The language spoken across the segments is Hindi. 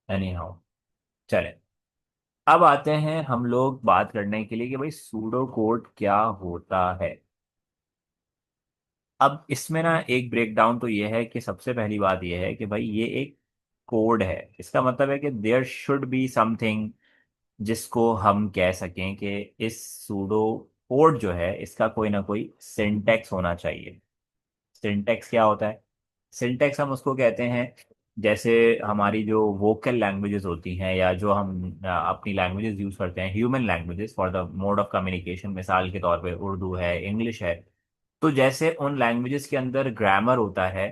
एनी हाउ, चले। अब आते हैं हम लोग बात करने के लिए कि भाई सूडो कोड क्या होता है। अब इसमें ना एक ब्रेक डाउन तो ये है कि सबसे पहली बात ये है कि भाई ये एक कोड है। इसका मतलब है कि देयर शुड बी समथिंग जिसको हम कह सकें कि इस सूडो कोड जो है इसका कोई ना कोई सिंटेक्स होना चाहिए। सिंटेक्स क्या होता है? सिंटेक्स हम उसको कहते हैं, जैसे हमारी जो वोकल लैंग्वेजेस होती हैं या जो हम अपनी लैंग्वेजेस यूज करते हैं, human languages for the mode of communication, मिसाल के तौर पे उर्दू है, इंग्लिश है। तो जैसे उन लैंग्वेजेस के अंदर ग्रामर होता है,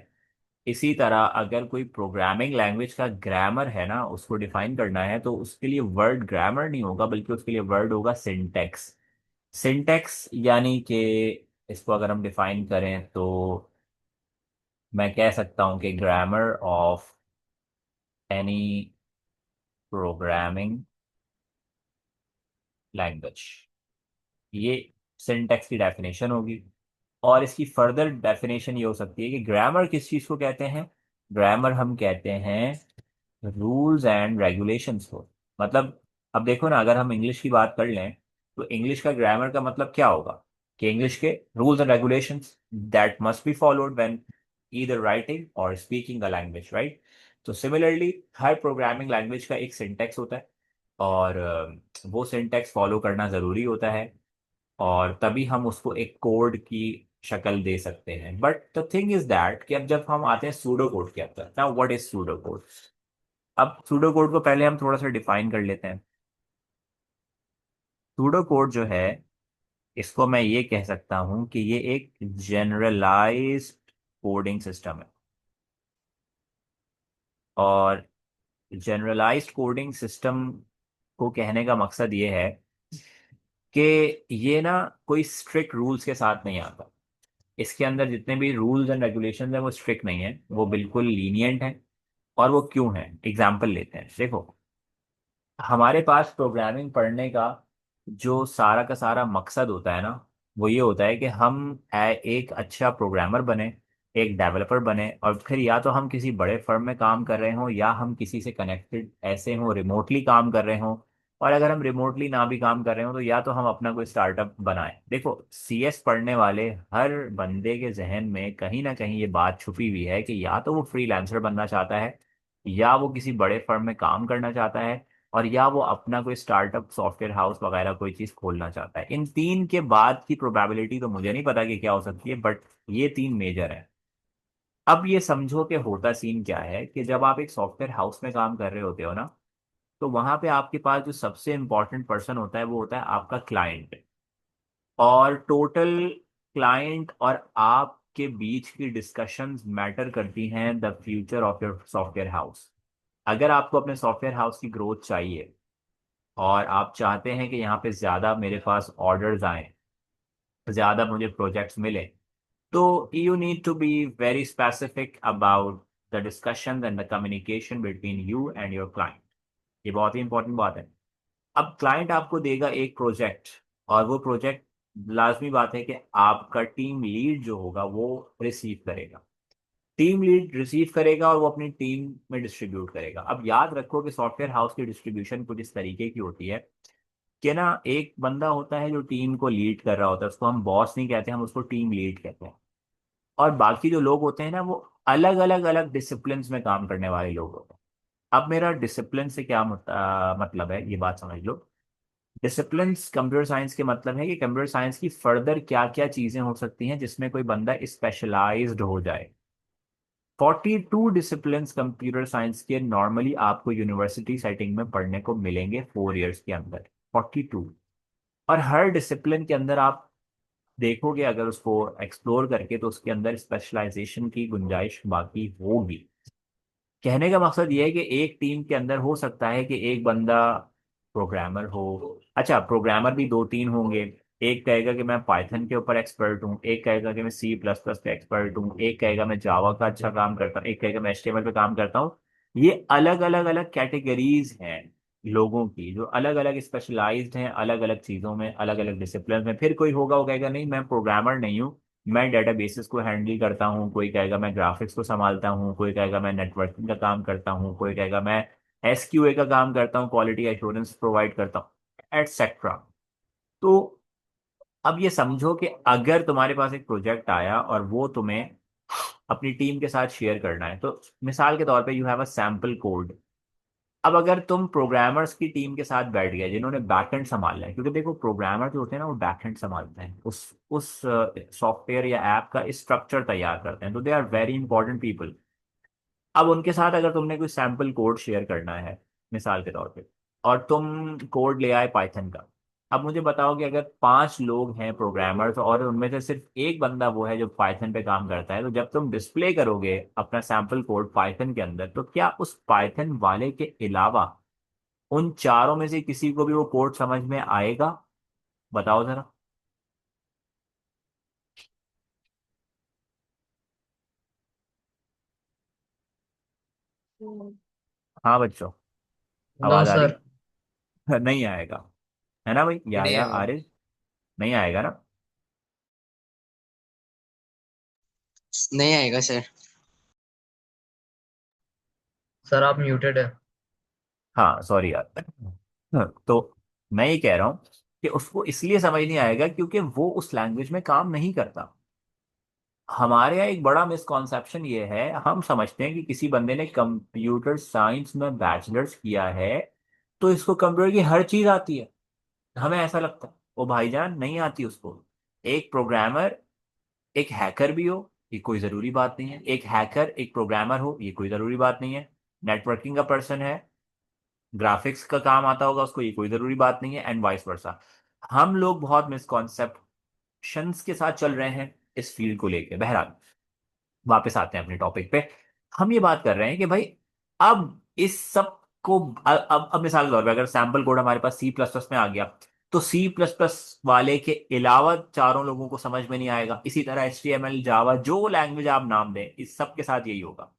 इसी तरह अगर कोई प्रोग्रामिंग लैंग्वेज का ग्रामर है ना, उसको डिफाइन करना है, तो उसके लिए वर्ड ग्रामर नहीं होगा बल्कि उसके लिए वर्ड होगा सिंटेक्स। सिंटेक्स यानी कि इसको अगर हम डिफाइन करें तो मैं कह सकता हूं कि grammar of any programming language, ये सिंटेक्स की डेफिनेशन होगी। और इसकी फर्दर डेफिनेशन ये हो सकती है कि ग्रामर किस चीज को कहते हैं। ग्रामर हम कहते हैं रूल्स एंड रेगुलेशंस को। मतलब अब देखो ना, अगर हम इंग्लिश की बात कर लें तो इंग्लिश का ग्रामर का मतलब क्या होगा कि इंग्लिश के rules and regulations that must be followed when either writing और स्पीकिंग द लैंग्वेज, राइट। तो सिमिलरली हर प्रोग्रामिंग लैंग्वेज का एक सिंटेक्स होता है, और वो सिंटेक्स फॉलो करना ज़रूरी होता है, और तभी हम उसको एक कोड की शक्ल दे सकते हैं। But the thing is that कि अब जब हम आते हैं सूडो कोड के अंदर, now what is pseudo code. अब सूडो कोड को पहले हम थोड़ा सा डिफाइन कर लेते हैं। सूडो कोड जो है, इसको मैं ये कह सकता हूं कि ये एक जनरलाइज्ड कोडिंग सिस्टम है। और जनरलाइज्ड कोडिंग सिस्टम को कहने का मकसद ये है कि ये ना कोई स्ट्रिक्ट रूल्स के साथ नहीं आता। इसके अंदर जितने भी रूल्स एंड रेगुलेशंस हैं वो स्ट्रिक्ट नहीं है, वो बिल्कुल लीनियंट है। और वो क्यों है, एग्जाम्पल लेते हैं। देखो, हमारे पास प्रोग्रामिंग पढ़ने का जो सारा का सारा मकसद होता है ना, वो ये होता है कि हम एक अच्छा प्रोग्रामर बने, एक डेवलपर बने, और फिर या तो हम किसी बड़े फर्म में काम कर रहे हों या हम किसी से कनेक्टेड ऐसे हों, रिमोटली काम कर रहे हों। और अगर हम रिमोटली ना भी काम कर रहे हो तो या तो हम अपना कोई स्टार्टअप बनाएं। देखो, सीएस पढ़ने वाले हर बंदे के जहन में कहीं ना कहीं ये बात छुपी हुई है कि या तो वो फ्रीलांसर बनना चाहता है, या वो किसी बड़े फर्म में काम करना चाहता है, और या वो अपना कोई स्टार्टअप सॉफ्टवेयर हाउस वगैरह कोई चीज खोलना चाहता है। इन तीन के बाद की प्रोबेबिलिटी तो मुझे नहीं पता कि क्या हो सकती है, बट ये तीन मेजर है। अब ये समझो कि होता सीन क्या है कि जब आप एक सॉफ्टवेयर हाउस में काम कर रहे होते हो ना, तो वहां पे आपके पास जो सबसे इंपॉर्टेंट पर्सन होता है वो होता है आपका क्लाइंट। और टोटल क्लाइंट और आपके बीच की डिस्कशंस मैटर करती हैं the future of your software house. अगर आपको अपने सॉफ्टवेयर हाउस की ग्रोथ चाहिए और आप चाहते हैं कि यहाँ पे ज़्यादा मेरे पास ऑर्डर्स आए, ज़्यादा मुझे प्रोजेक्ट्स मिले, तो you need to be very specific about the discussion and the communication between you and your client. ये बहुत ही इंपॉर्टेंट बात है। अब क्लाइंट आपको देगा एक प्रोजेक्ट, और वो प्रोजेक्ट लाजमी बात है कि आपका टीम लीड जो होगा वो रिसीव करेगा। टीम लीड रिसीव करेगा और वो अपनी टीम में डिस्ट्रीब्यूट करेगा। अब याद रखो कि सॉफ्टवेयर हाउस की डिस्ट्रीब्यूशन कुछ इस तरीके की होती है कि ना, एक बंदा होता है जो टीम को लीड कर रहा होता है, उसको हम बॉस नहीं कहते, हम उसको टीम लीड कहते हैं। और बाकी जो लोग होते हैं ना, वो अलग अलग अलग डिसिप्लिन में काम करने वाले लोग होते हैं। अब मेरा डिसिप्लिन से क्या मतलब है, ये बात समझ लो। डिसिप्लिन कंप्यूटर साइंस के मतलब है कि कंप्यूटर साइंस की फर्दर क्या क्या चीजें हो सकती हैं जिसमें कोई बंदा स्पेशलाइज्ड हो जाए। 42 डिसिप्लिन कंप्यूटर साइंस के नॉर्मली आपको यूनिवर्सिटी सेटिंग में पढ़ने को मिलेंगे 4 इयर्स के अंदर। 42। और हर डिसिप्लिन के अंदर आप देखोगे, अगर उसको एक्सप्लोर करके, तो उसके अंदर स्पेशलाइजेशन की गुंजाइश बाकी होगी। कहने का मकसद ये है कि एक टीम के अंदर हो सकता है कि एक बंदा प्रोग्रामर हो। अच्छा, प्रोग्रामर भी दो तीन होंगे। एक कहेगा कि मैं पाइथन के ऊपर एक्सपर्ट हूँ, एक कहेगा कि मैं सी प्लस प्लस पे एक्सपर्ट हूँ, एक कहेगा मैं जावा का अच्छा काम करता हूँ, एक कहेगा मैं एचटीएमएल पे काम करता हूँ। ये अलग अलग अलग कैटेगरीज हैं लोगों की, जो अलग अलग स्पेशलाइज्ड हैं अलग अलग चीज़ों में, अलग अलग डिसिप्लिन में। फिर कोई होगा वो कहेगा नहीं, मैं प्रोग्रामर नहीं हूँ, मैं डेटाबेसेस को हैंडल करता हूँ, कोई कहेगा मैं ग्राफिक्स को संभालता हूँ, कोई कहेगा मैं नेटवर्किंग का काम करता हूँ, कोई कहेगा मैं SQA का काम करता हूँ, क्वालिटी एश्योरेंस प्रोवाइड करता हूँ, एटसेट्रा। तो अब ये समझो कि अगर तुम्हारे पास एक प्रोजेक्ट आया और वो तुम्हें अपनी टीम के साथ शेयर करना है, तो मिसाल के तौर पे you have a sample code. अब अगर तुम प्रोग्रामर्स की टीम के साथ बैठ गए जिन्होंने बैकएंड संभालना है, क्योंकि देखो प्रोग्रामर जो होते हैं ना वो बैकएंड संभालते हैं, उस सॉफ्टवेयर या ऐप का स्ट्रक्चर तैयार करते हैं, तो they are very important people. अब उनके साथ अगर तुमने कोई सैम्पल कोड शेयर करना है मिसाल के तौर पे, और तुम कोड ले आए पाइथन का। अब मुझे बताओ कि अगर 5 लोग हैं प्रोग्रामर्स और उनमें से सिर्फ एक बंदा वो है जो पाइथन पे काम करता है, तो जब तुम डिस्प्ले करोगे अपना सैम्पल कोड पाइथन के अंदर, तो क्या उस पाइथन वाले के अलावा उन चारों में से किसी को भी वो कोड समझ में आएगा? बताओ जरा। हाँ बच्चों, नो आवाज आ रही? सर। नहीं आएगा, है ना भाई, नहीं या आएगा। आरिफ? नहीं आएगा ना? नहीं आएगा सर। सर आप म्यूटेड है। हाँ सॉरी यार। तो मैं ये कह रहा हूँ कि उसको इसलिए समझ नहीं आएगा क्योंकि वो उस लैंग्वेज में काम नहीं करता। हमारे यहाँ एक बड़ा मिसकॉन्सेप्शन ये है, हम समझते हैं कि किसी बंदे ने कंप्यूटर साइंस में बैचलर्स किया है तो इसको कंप्यूटर की हर चीज आती है। हमें ऐसा लगता है, वो भाईजान नहीं आती उसको। एक प्रोग्रामर एक हैकर भी हो ये कोई जरूरी बात नहीं है, एक हैकर एक प्रोग्रामर हो ये कोई जरूरी बात नहीं है। नेटवर्किंग का पर्सन है, ग्राफिक्स का काम आता होगा उसको, ये कोई जरूरी बात नहीं है, एंड वाइस वर्सा। हम लोग बहुत मिसकॉन्सेप्शंस के साथ चल रहे हैं इस फील्ड को लेके। बहरहाल वापस आते हैं अपने टॉपिक पे। हम ये बात कर रहे हैं कि भाई अब इस सब को अब मिसाल के तौर पे अगर सैम्पल कोड हमारे पास C++ में आ गया, तो C++ वाले के अलावा चारों लोगों को समझ में नहीं आएगा। इसी तरह HTML जावा जो लैंग्वेज आप नाम दें, इस सब के साथ यही होगा।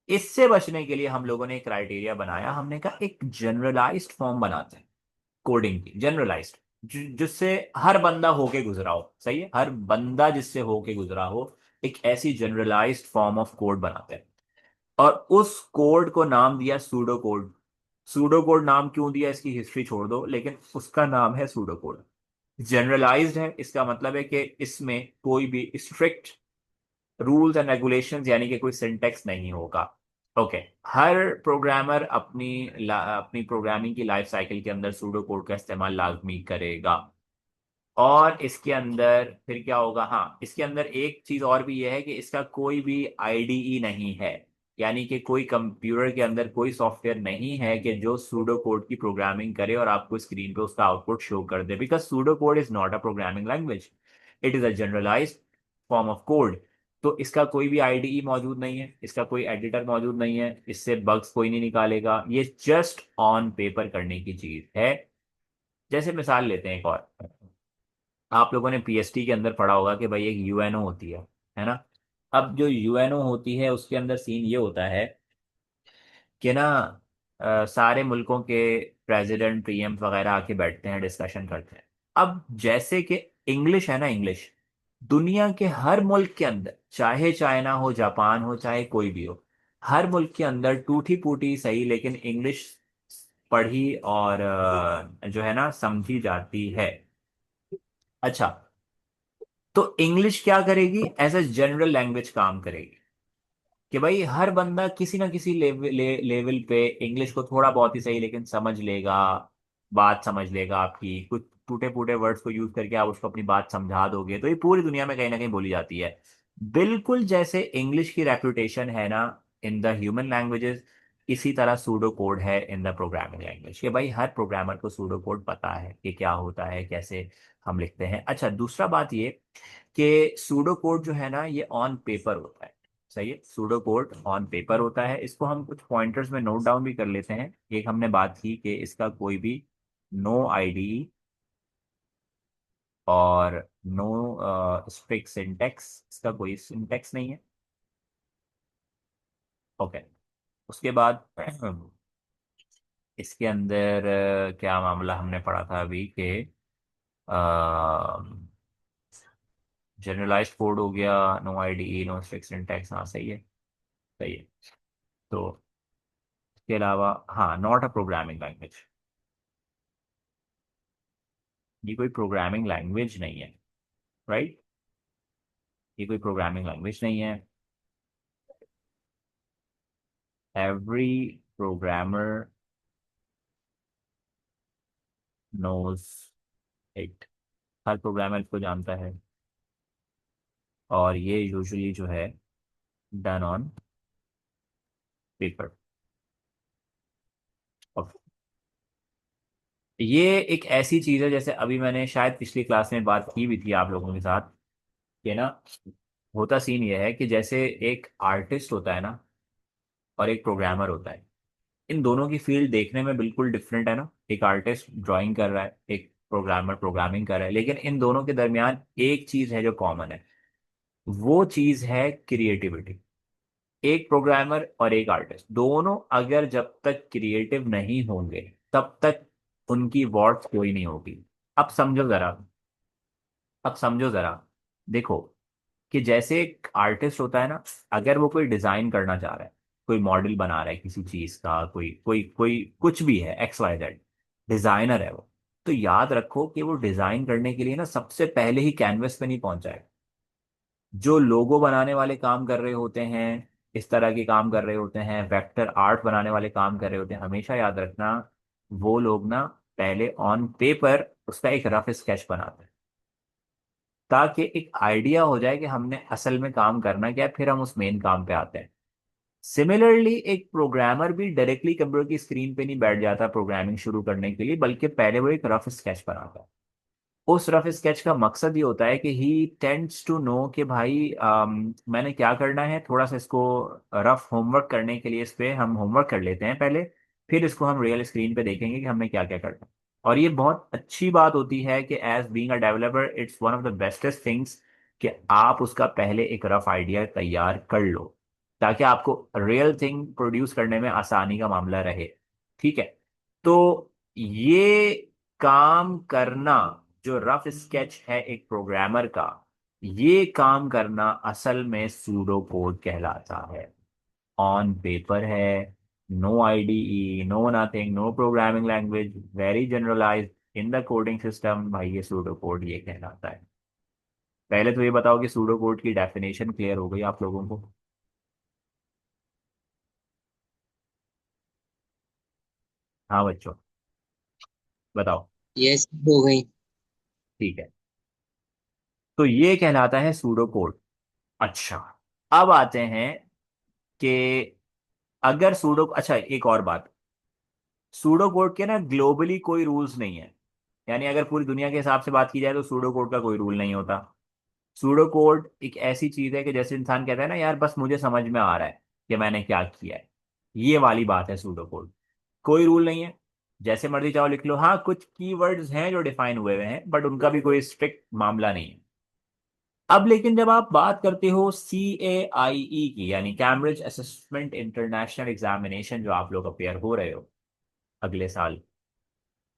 इससे बचने के लिए हम लोगों ने एक क्राइटेरिया बनाया, हमने कहा एक जनरलाइज्ड फॉर्म बनाते हैं कोडिंग की, जनरलाइज्ड, जिससे हर बंदा होके गुजरा हो। सही है, हर बंदा जिससे होके गुजरा हो, एक ऐसी जनरलाइज्ड फॉर्म ऑफ कोड बनाते हैं। और उस कोड को नाम दिया सूडो कोड। सूडो कोड नाम क्यों दिया इसकी हिस्ट्री छोड़ दो, लेकिन उसका नाम है सूडो कोड। जनरलाइज्ड है, इसका मतलब है कि इसमें कोई भी स्ट्रिक्ट रूल्स एंड रेगुलेशंस यानी कि कोई सिंटेक्स नहीं होगा। ओके। हर प्रोग्रामर अपनी प्रोग्रामिंग की लाइफ साइकिल के अंदर सूडो कोड का इस्तेमाल लाजमी करेगा। और इसके अंदर फिर क्या होगा, हाँ इसके अंदर एक चीज और भी यह है कि इसका कोई भी आईडीई नहीं है। यानी कि कोई कंप्यूटर के अंदर कोई सॉफ्टवेयर नहीं है कि जो सूडो कोड की प्रोग्रामिंग करे और आपको स्क्रीन पे उसका आउटपुट शो कर दे, because pseudo code is not a programming language, it is a generalised form of code. तो इसका कोई भी आईडीई मौजूद नहीं है, इसका कोई एडिटर मौजूद नहीं है, इससे बग्स कोई नहीं निकालेगा, ये जस्ट ऑन पेपर करने की चीज है। जैसे मिसाल लेते हैं एक और, आप लोगों ने पीएसटी के अंदर पढ़ा होगा कि भाई एक यूएनओ होती है ना? अब जो यूएनओ होती है उसके अंदर सीन ये होता है कि ना सारे मुल्कों के प्रेसिडेंट पीएम वगैरह आके बैठते हैं, डिस्कशन करते हैं। अब जैसे कि इंग्लिश है ना, इंग्लिश दुनिया के हर मुल्क के अंदर, चाहे चाइना हो, जापान हो, चाहे कोई भी हो, हर मुल्क के अंदर टूटी फूटी सही लेकिन इंग्लिश पढ़ी और जो है ना समझी जाती है। अच्छा, तो इंग्लिश क्या करेगी, एज अ जनरल लैंग्वेज काम करेगी कि भाई हर बंदा किसी ना किसी लेवल पे इंग्लिश को थोड़ा बहुत ही सही लेकिन समझ लेगा, बात समझ लेगा आपकी। कुछ टूटे फूटे वर्ड्स को यूज करके आप उसको अपनी बात समझा दोगे, तो ये पूरी दुनिया में कहीं ना कहीं बोली जाती है। बिल्कुल जैसे इंग्लिश की रेपुटेशन है ना इन द ह्यूमन लैंग्वेजेस, इसी तरह सूडो कोड है इन द प्रोग्रामिंग लैंग्वेज, कि भाई हर प्रोग्रामर को सूडो कोड पता है कि क्या होता है, कैसे हम लिखते हैं। अच्छा, दूसरा बात ये कि सूडो कोड जो है ना ये ऑन पेपर होता है। सही है, सूडो कोड ऑन पेपर होता है। इसको हम कुछ पॉइंटर्स में नोट डाउन भी कर लेते हैं। एक हमने बात की कि इसका कोई भी नो आईडी और नो स्ट्रिक्ट सिंटेक्स, इसका कोई सिंटेक्स नहीं है। ओके। उसके बाद इसके अंदर क्या मामला हमने पढ़ा था अभी कि जनरलाइज्ड कोड हो गया, no ID no strict syntax, हाँ सही है, सही है। तो इसके अलावा हाँ, नॉट अ प्रोग्रामिंग लैंग्वेज। ये कोई प्रोग्रामिंग लैंग्वेज नहीं है, राइट। ये कोई प्रोग्रामिंग लैंग्वेज नहीं है। Every programmer knows it. हर प्रोग्रामर इसको जानता है। और ये यूजुअली जो है डन ऑन पेपर। ये एक ऐसी चीज है, जैसे अभी मैंने शायद पिछली क्लास में बात की भी थी आप लोगों के साथ, कि ना, होता सीन ये है कि जैसे एक आर्टिस्ट होता है ना, और एक प्रोग्रामर होता है। इन दोनों की फील्ड देखने में बिल्कुल डिफरेंट है ना। एक आर्टिस्ट ड्राइंग कर रहा है, एक प्रोग्रामर प्रोग्रामिंग कर रहा है, लेकिन इन दोनों के दरमियान एक चीज है जो कॉमन है। वो चीज है क्रिएटिविटी। एक प्रोग्रामर और एक आर्टिस्ट दोनों अगर जब तक क्रिएटिव नहीं होंगे, तब तक उनकी वॉट कोई नहीं होगी। अब समझो जरा। अब समझो जरा। देखो, कि जैसे एक आर्टिस्ट होता है ना, अगर वो कोई डिजाइन करना चाह रहा है, कोई मॉडल बना रहा है किसी चीज का, कोई कोई कोई कुछ भी है, XYZ, डिजाइनर है वो। तो याद रखो कि वो डिजाइन करने के लिए ना सबसे पहले ही कैनवस पे नहीं पहुंचा। जो लोगो बनाने वाले काम कर रहे होते हैं, इस तरह के काम कर रहे होते हैं, वेक्टर आर्ट बनाने वाले काम कर रहे होते हैं, हमेशा याद रखना, वो लोग ना पहले ऑन पेपर उसका एक रफ स्केच बनाते हैं, ताकि एक आइडिया हो जाए कि हमने असल में काम करना क्या है, फिर हम उस मेन काम पे आते हैं। सिमिलरली एक प्रोग्रामर भी डायरेक्टली कंप्यूटर की स्क्रीन पे नहीं बैठ जाता प्रोग्रामिंग शुरू करने के लिए, बल्कि पहले वो एक रफ स्केच बनाता है। उस रफ स्केच का मकसद ये होता है कि ही टेंड्स टू नो कि भाई मैंने क्या करना है, थोड़ा सा इसको रफ होमवर्क करने के लिए इस पे हम होमवर्क कर लेते हैं पहले, फिर इसको हम रियल स्क्रीन पे देखेंगे कि हमने क्या क्या करना है। और ये बहुत अच्छी बात होती है कि as being a developer it's one of the bestest things कि आप उसका पहले एक रफ आइडिया तैयार कर लो, ताकि आपको रियल थिंग प्रोड्यूस करने में आसानी का मामला रहे। ठीक है। तो ये काम करना, जो रफ स्केच है एक प्रोग्रामर का, ये काम करना असल में सूडो कोड कहलाता है। ऑन पेपर है, no IDE, no nothing, no programming language, very generalised in the coding system, भाई ये सूडो कोड ये कहलाता है। पहले तो ये बताओ कि सूडो कोड की डेफिनेशन क्लियर हो गई आप लोगों को? हाँ बच्चों, बताओ। ये हो गई। ठीक है। तो ये कहलाता है सूडो कोड। अच्छा, अब आते हैं कि अगर सूडो, अच्छा एक और बात, सूडो कोड के ना ग्लोबली कोई रूल्स नहीं है। यानी अगर पूरी दुनिया के हिसाब से बात की जाए तो सूडो कोड का कोई रूल नहीं होता। सूडो कोड एक ऐसी चीज है कि जैसे इंसान कहता है ना, यार बस मुझे समझ में आ रहा है कि मैंने क्या किया है, ये वाली बात है सूडो कोड। कोई रूल नहीं है, जैसे मर्जी चाहो लिख लो। हाँ, कुछ कीवर्ड्स हैं जो डिफाइन हुए हुए हैं, बट उनका भी कोई स्ट्रिक्ट मामला नहीं है। अब लेकिन जब आप बात करते हो CAIE की, यानी कैम्ब्रिज असेसमेंट इंटरनेशनल एग्जामिनेशन, जो आप लोग अपेयर हो रहे हो अगले साल,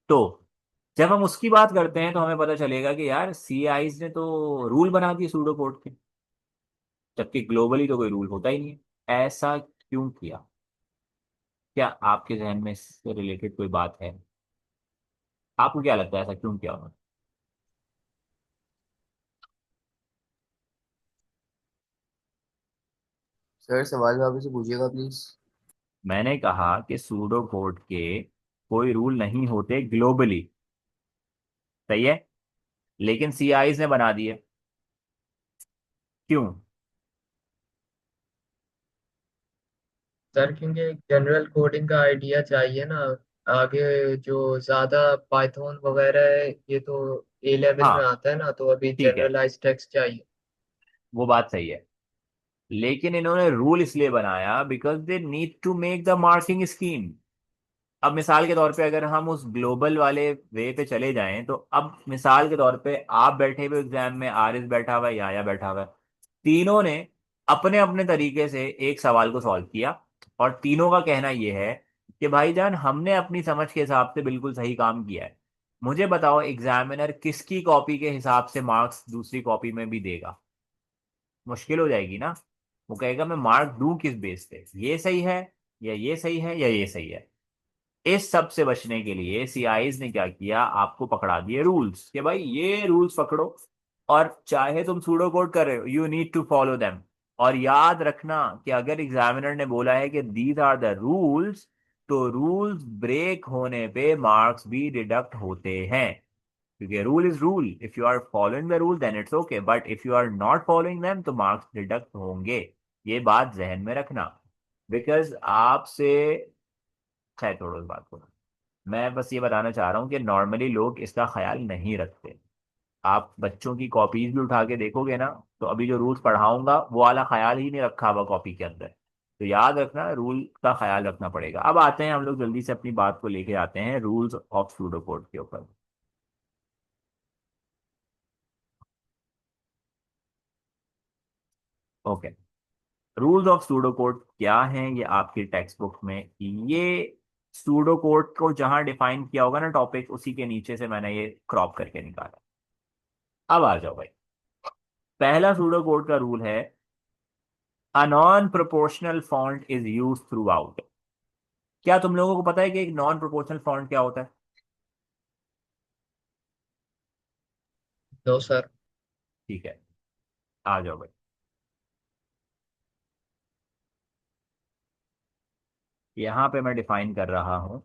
तो जब हम उसकी बात करते हैं तो हमें पता चलेगा कि यार CAIs ने तो रूल बना दिए सूडो कोड के, जबकि ग्लोबली तो कोई रूल होता ही नहीं है। ऐसा क्यों किया? क्या आपके जहन में इससे रिलेटेड कोई बात है? आपको क्या लगता है ऐसा क्यों किया उन्होंने? सर सवाल वापस से पूछिएगा प्लीज। मैंने कहा कि सूडो कोड के कोई रूल नहीं होते ग्लोबली, सही है, लेकिन CIs ने बना दिए। क्यों? सर क्योंकि एक जनरल कोडिंग का आइडिया चाहिए ना आगे। जो ज्यादा पाइथन वगैरह है ये तो ए लेवल में हाँ, आता है ना, तो अभी ठीक है, जनरलाइज टेक्स्ट चाहिए। वो बात सही है, लेकिन इन्होंने रूल इसलिए बनाया because they need to make the marking scheme. अब मिसाल के तौर पे अगर हम उस ग्लोबल वाले वे पे चले जाएं, तो अब मिसाल के तौर पे आप बैठे हुए एग्जाम में, आरिस बैठा हुआ है, या बैठा हुआ है, तीनों ने अपने अपने तरीके से एक सवाल को सॉल्व किया, और तीनों का कहना यह है कि भाईजान हमने अपनी समझ के हिसाब से बिल्कुल सही काम किया है। मुझे बताओ एग्जामिनर किसकी कॉपी के हिसाब से मार्क्स दूसरी कॉपी में भी देगा? मुश्किल हो जाएगी ना। वो कहेगा मैं मार्क दूं किस बेस पे, ये सही है या ये सही है या ये सही है। इस सब से बचने के लिए सीआईज ने क्या किया, आपको पकड़ा दिए रूल्स कि भाई ये रूल्स पकड़ो, और चाहे तुम सूडो कोड कर रहे हो you need to follow them. और याद रखना कि अगर एग्जामिनर ने बोला है कि दीज आर द रूल्स, तो रूल्स ब्रेक होने पे मार्क्स भी डिडक्ट होते हैं। क्योंकि rule is rule, if you are following the rule then it's okay, but if you are not following them तो मार्क्स डिडक्ट होंगे। ये बात जहन में रखना। बिकॉज आपसे, खैर छोड़ो इस बात को। मैं बस ये बताना चाह रहा हूँ कि नॉर्मली लोग इसका ख्याल नहीं रखते। आप बच्चों की कॉपीज भी उठा के देखोगे ना, तो अभी जो रूल्स पढ़ाऊंगा वो वाला ख्याल ही नहीं रखा हुआ कॉपी के अंदर। तो याद रखना, रूल का ख्याल रखना पड़ेगा। अब आते हैं हम लोग जल्दी से अपनी बात को लेके आते हैं रूल्स ऑफ सूडो कोड के ऊपर। Okay, rules of pseudo code क्या हैं ये आपकी टेक्स्ट बुक में, ये सूडो कोड को जहां डिफाइन किया होगा ना टॉपिक, उसी के नीचे से मैंने ये क्रॉप करके निकाला। अब आ जाओ भाई। पहला सूडो कोड का रूल है, a non proportional font is use through out. क्या तुम लोगों को पता है कि एक नॉन प्रोपोर्शनल फॉन्ट क्या होता है? No sir. ठीक है, आ जाओ भाई। यहाँ पे मैं डिफाइन कर रहा हूँ,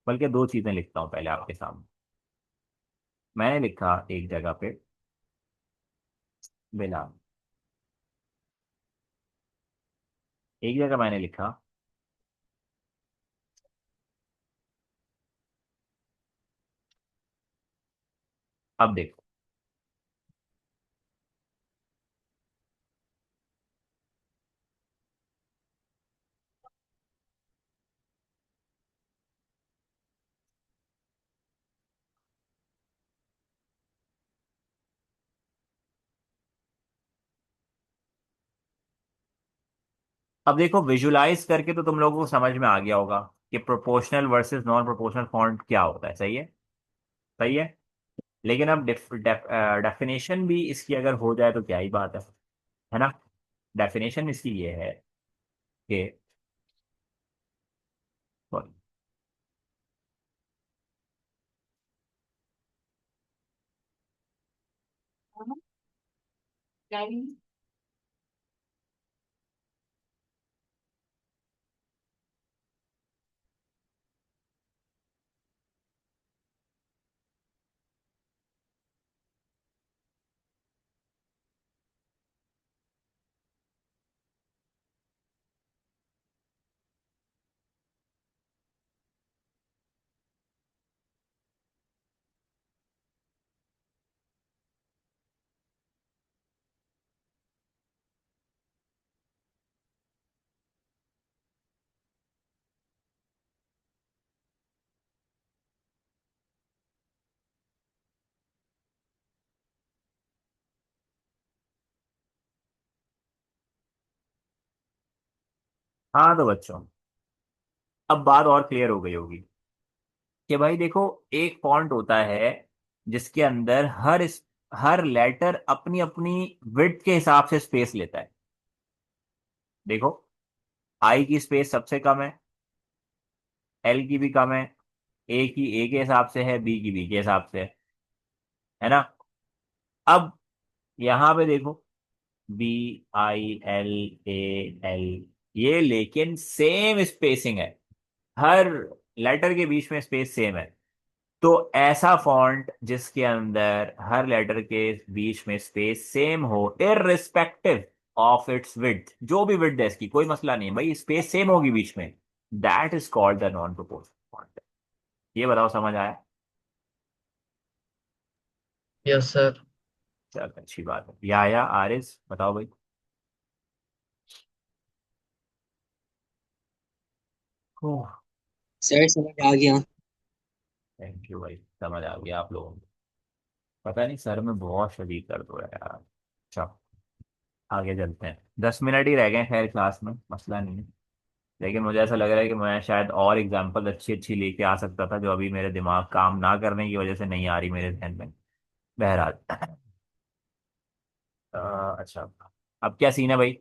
बल्कि दो चीजें लिखता हूँ पहले आपके सामने। मैंने लिखा एक जगह पे बिना, एक जगह मैंने लिखा, अब देखो। अब देखो, विजुलाइज करके तो तुम लोगों को समझ में आ गया होगा कि proportional versus non proportional font क्या होता है। सही है, सही है। लेकिन अब डेफिनेशन भी इसकी अगर हो जाए तो क्या ही बात है ना। डेफिनेशन इसकी ये है कि, sorry, हाँ तो बच्चों, अब बात और क्लियर हो गई होगी कि भाई देखो, एक फॉन्ट होता है जिसके अंदर हर लेटर अपनी अपनी विड्थ के हिसाब से स्पेस लेता है। देखो, आई की स्पेस सबसे कम है, एल की भी कम है, ए की ए के हिसाब से है, बी की बी के हिसाब से है ना। अब यहाँ पे देखो, बी, आई, एल, ए, एल, ये लेकिन सेम स्पेसिंग है, हर लेटर के बीच में स्पेस सेम है। तो ऐसा फॉन्ट जिसके अंदर हर लेटर के बीच में स्पेस सेम हो, इररिस्पेक्टिव ऑफ इट्स विड्थ, जो भी विड्थ है इसकी कोई मसला नहीं है भाई, स्पेस सेम होगी बीच में, that is called the non proportional font. ये बताओ, समझ आया? Yes sir. चल अच्छी बात है। या आरिस बताओ भाई। सर समझ आ गया। थैंक यू भाई, समझ आ गया आप लोगों को। पता नहीं सर में बहुत शदीद दर्द हो रहा है यार। अच्छा, आगे चलते हैं। 10 मिनट ही रह गए हैं, खैर क्लास में मसला नहीं है। लेकिन मुझे ऐसा लग रहा है कि मैं शायद और एग्जांपल अच्छी अच्छी लेके आ सकता था, जो अभी मेरे दिमाग काम ना करने की वजह से नहीं आ रही मेरे ध्यान में। बहरहाल अच्छा, अब क्या सीन है भाई?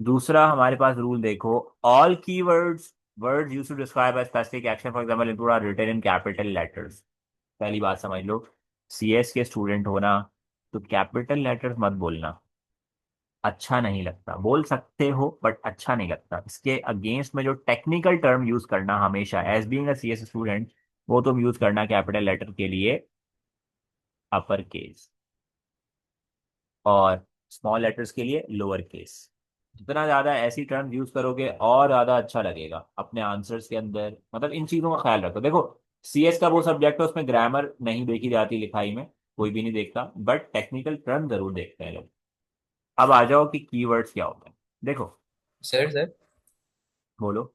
दूसरा हमारे पास रूल देखो, all keywords words used to describe a specific action for example include are written in capital letters. पहली बात समझ लो, सीएस के स्टूडेंट होना तो कैपिटल लेटर्स मत बोलना, अच्छा नहीं लगता। बोल सकते हो बट अच्छा नहीं लगता। इसके अगेंस्ट में जो टेक्निकल टर्म यूज करना हमेशा as being a CS student, वो तुम यूज करना कैपिटल लेटर के लिए अपर केस, और स्मॉल लेटर्स के लिए लोअर केस। जितना ज्यादा ऐसी टर्म यूज करोगे और ज्यादा अच्छा लगेगा अपने आंसर्स के अंदर। मतलब इन चीजों का ख्याल रखो। देखो, सीएस का वो सब्जेक्ट है, उसमें ग्रामर नहीं देखी जाती लिखाई में, कोई भी नहीं देखता, बट टेक्निकल टर्म जरूर देखते हैं लोग। अब आ जाओ कि कीवर्ड्स क्या होते हैं। देखो, सर सर बोलो।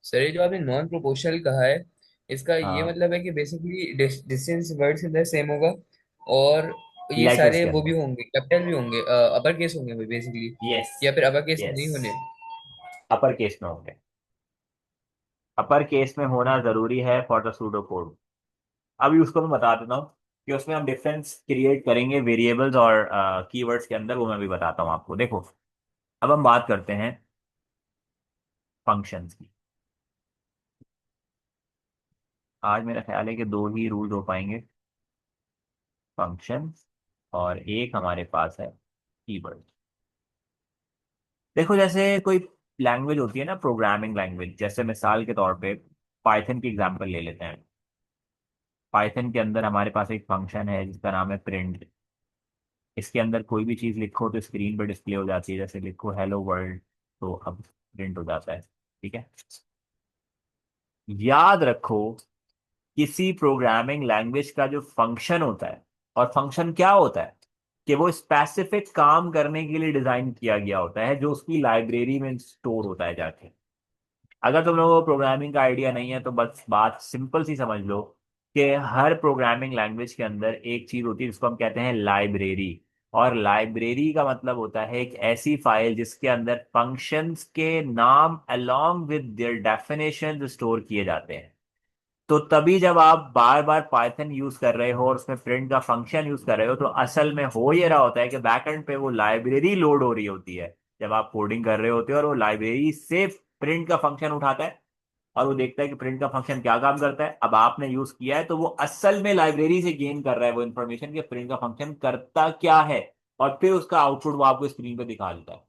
सर, ये जो आपने नॉन प्रोपोर्शनल कहा है, इसका ये हाँ, मतलब है कि बेसिकली डिस्टेंस वर्ड्स के अंदर सेम होगा, और ये लेटर्स सारे के वो भी अंदर। होंगे, कैपिटल भी होंगे, अपर केस होंगे बेसिकली, यस, या फिर अपर केस यस, नहीं होने। अपर केस में होंगे। अपर केस में होना जरूरी है फॉर द सूडो कोड। अभी उसको मैं बता देता हूँ कि उसमें हम डिफरेंस क्रिएट करेंगे वेरिएबल्स और कीवर्ड्स के अंदर, वो मैं भी बताता हूँ आपको। देखो, अब हम बात करते हैं फंक्शंस की। आज मेरा ख्याल है कि दो ही रूल हो पाएंगे, फंक्शंस और एक हमारे पास है कीवर्ड। देखो, जैसे कोई लैंग्वेज होती है ना, प्रोग्रामिंग लैंग्वेज, जैसे मिसाल के तौर पे पाइथन की एग्जांपल ले लेते हैं। पाइथन के अंदर हमारे पास एक फंक्शन है जिसका नाम है प्रिंट। इसके अंदर कोई भी चीज़ लिखो तो स्क्रीन पर डिस्प्ले हो जाती है। जैसे लिखो हेलो वर्ल्ड, तो अब प्रिंट हो जाता है। ठीक है। याद रखो, किसी प्रोग्रामिंग लैंग्वेज का जो फंक्शन होता है, और फंक्शन क्या होता है कि वो स्पेसिफिक काम करने के लिए डिजाइन किया गया होता है, जो उसकी लाइब्रेरी में स्टोर होता है जाके। अगर तुम लोगों को प्रोग्रामिंग का आइडिया नहीं है तो बस बात सिंपल सी समझ लो कि हर प्रोग्रामिंग लैंग्वेज के अंदर एक चीज होती है जिसको हम कहते हैं लाइब्रेरी। और लाइब्रेरी का मतलब होता है एक ऐसी फाइल जिसके अंदर फंक्शंस के नाम along with their definition store किए जाते हैं। तो तभी जब आप बार बार पाइथन यूज कर रहे हो और उसमें प्रिंट का फंक्शन यूज कर रहे हो, तो असल में हो ये रहा होता है कि बैकएंड पे वो लाइब्रेरी लोड हो रही होती है जब आप कोडिंग कर रहे होते हो, और वो लाइब्रेरी से प्रिंट का फंक्शन उठाता है और वो देखता है कि प्रिंट का फंक्शन क्या काम करता है। अब आपने यूज किया है तो वो असल में लाइब्रेरी से गेन कर रहा है वो इन्फॉर्मेशन कि प्रिंट का फंक्शन करता क्या है, और फिर उसका आउटपुट वो आपको स्क्रीन पे दिखा देता है।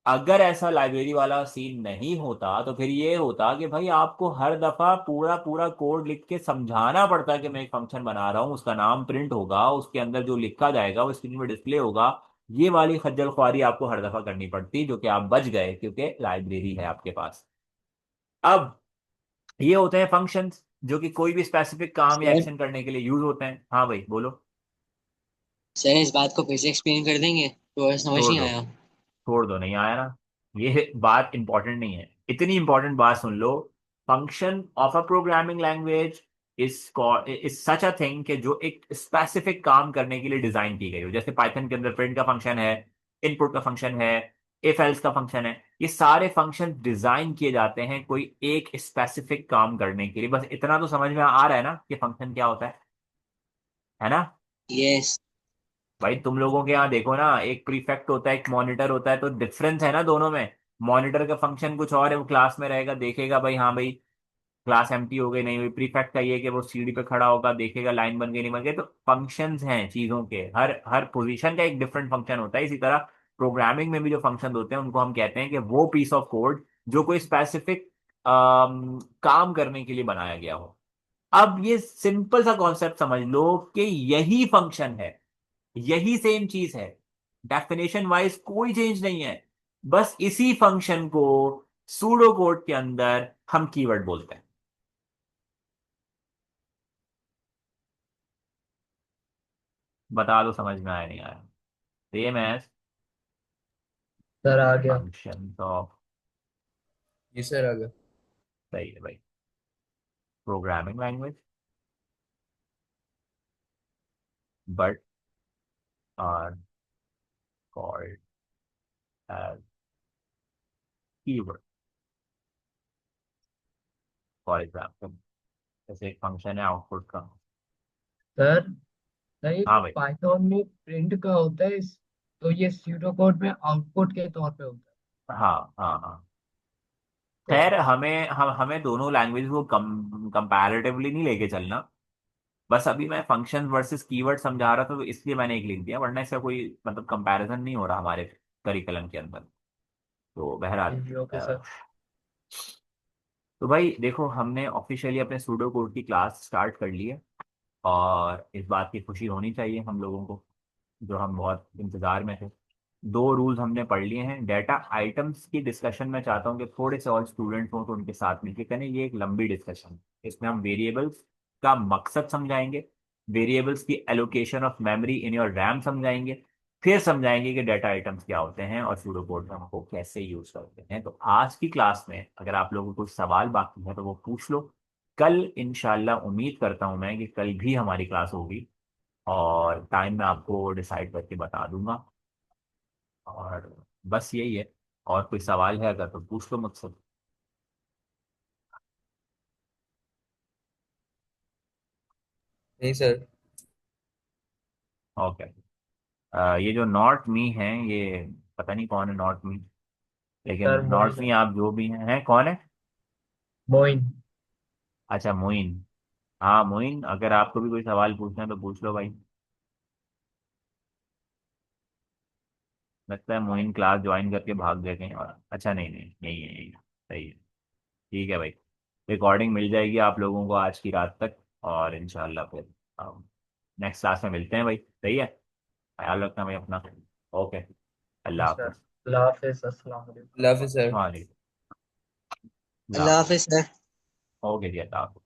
अगर ऐसा लाइब्रेरी वाला सीन नहीं होता तो फिर ये होता कि भाई आपको हर दफा पूरा पूरा कोड लिख के समझाना पड़ता कि मैं एक फंक्शन बना रहा हूँ, उसका नाम प्रिंट होगा, उसके अंदर जो लिखा जाएगा वो स्क्रीन में डिस्प्ले होगा। ये वाली खज्जल ख्वारी आपको हर दफा करनी पड़ती, जो कि आप बच गए क्योंकि लाइब्रेरी है आपके पास। अब ये होते हैं फंक्शंस जो कि कोई भी स्पेसिफिक काम या सर एक्शन करने के लिए यूज होते हैं। हाँ भाई, बोलो। सर इस बात को फिर से एक्सप्लेन कर देंगे, तो समझ छोड़ नहीं दो, आया। छोड़ दो, नहीं आया ना। ये बात इंपॉर्टेंट नहीं है, इतनी इंपॉर्टेंट बात सुन लो। Function of a programming language is such a thing कि जो एक स्पेसिफिक काम करने के लिए डिजाइन की गई हो। जैसे पाइथन के अंदर प्रिंट का फंक्शन है, इनपुट का फंक्शन है, इफ एल्स का फंक्शन है। ये सारे फंक्शन डिजाइन किए जाते हैं कोई एक स्पेसिफिक काम करने के लिए। बस इतना तो समझ में आ रहा है ना कि फंक्शन क्या होता है ना। यस। भाई तुम लोगों के यहाँ देखो ना, एक प्रीफेक्ट होता है, एक मॉनिटर होता है, तो डिफरेंस है ना दोनों में। मॉनिटर का फंक्शन कुछ और है, वो क्लास में रहेगा, देखेगा भाई हाँ भाई क्लास एम्प्टी हो गई नहीं हुई। प्रीफेक्ट का ये है कि वो सीढ़ी पे खड़ा होगा, देखेगा लाइन बन गई नहीं बन गई। तो फंक्शंस हैं चीजों के, हर हर पोजीशन का एक डिफरेंट फंक्शन होता है। इसी तरह प्रोग्रामिंग में भी जो फंक्शन होते हैं उनको हम कहते हैं कि वो पीस ऑफ कोड जो कोई स्पेसिफिक काम करने के लिए बनाया गया हो। अब ये सिंपल सा कॉन्सेप्ट समझ लो कि यही फंक्शन है, यही सेम चीज है, डेफिनेशन वाइज कोई चेंज नहीं है। बस इसी फंक्शन को सूडो कोड के अंदर हम कीवर्ड बोलते हैं। बता दो समझ में आया नहीं आया। सेम एज सर आ गया। फंक्शन ऑफ, जी सर, आ गया। सही है भाई, programming language but are called as keyword. For example, जैसे एक फंक्शन है आउटपुट का। सर नहीं, हाँ तो भाई, पाइथन में प्रिंट का होता है, तो ये स्यूडो कोड में आउटपुट के तौर पे होता हाँ हाँ हाँ। है। खैर अच्छा। हमें दोनों लैंग्वेज को कंपैरेटिवली नहीं लेके चलना। बस अभी मैं फंक्शन वर्सेस कीवर्ड समझा रहा था, तो इसलिए मैंने एक लिख दिया, वरना इसका कोई मतलब कंपैरिजन नहीं हो रहा हमारे करिकुलम के अंदर। तो बहरहाल जी ओके अ, सर। तो भाई देखो, हमने ऑफिशियली अपने सूडो कोड की क्लास स्टार्ट कर ली है। और इस बात की खुशी होनी चाहिए हम लोगों को, जो हम बहुत इंतजार में थे। दो रूल्स हमने पढ़ लिए हैं। डाटा आइटम्स की डिस्कशन में चाहता हूँ कि थोड़े से और स्टूडेंट्स हों तो उनके साथ मिलकर करें। ये एक लंबी डिस्कशन है, इसमें हम वेरिएबल्स का मकसद समझाएंगे, वेरिएबल्स की allocation of memory in your RAM समझाएंगे, फिर समझाएंगे कि डाटा आइटम्स क्या होते हैं और सूडो कोड में हमको कैसे यूज करते हैं। तो आज की क्लास में अगर आप लोगों को कोई सवाल बाकी है तो वो पूछ लो। कल इंशाल्लाह उम्मीद करता हूँ मैं कि कल भी हमारी क्लास होगी, और टाइम मैं आपको डिसाइड करके बता दूंगा। और बस यही है। और कोई सवाल है अगर तो पूछ लो मुझसे। नहीं सर। ओके। ये जो नॉट मी है, ये पता नहीं कौन है नॉट मी, लेकिन सर नॉट मोइन मी है। आप जो भी हैं कौन है? मोइन। अच्छा मोइन। हाँ मोइन, अगर आपको भी कोई सवाल पूछना है तो पूछ लो भाई। लगता है मोइन क्लास ज्वाइन करके भाग गए कहीं और। अच्छा नहीं नहीं, यही है यही है। सही है। ठीक है भाई। रिकॉर्डिंग मिल जाएगी आप लोगों को आज की रात तक, और इंशाल्लाह फिर नेक्स्ट क्लास में मिलते हैं भाई। सही है। ख्याल रखना भाई अपना। ओके। जी अल्लाह सर। हाफिज। अल्लाह हाफिज। अस्सलाम वालेकुम। Love sir. वालेकुम। अल्लाह अल्लाह हाफिज। हाफिज सर। ओके जी, अल्लाह हाफिज।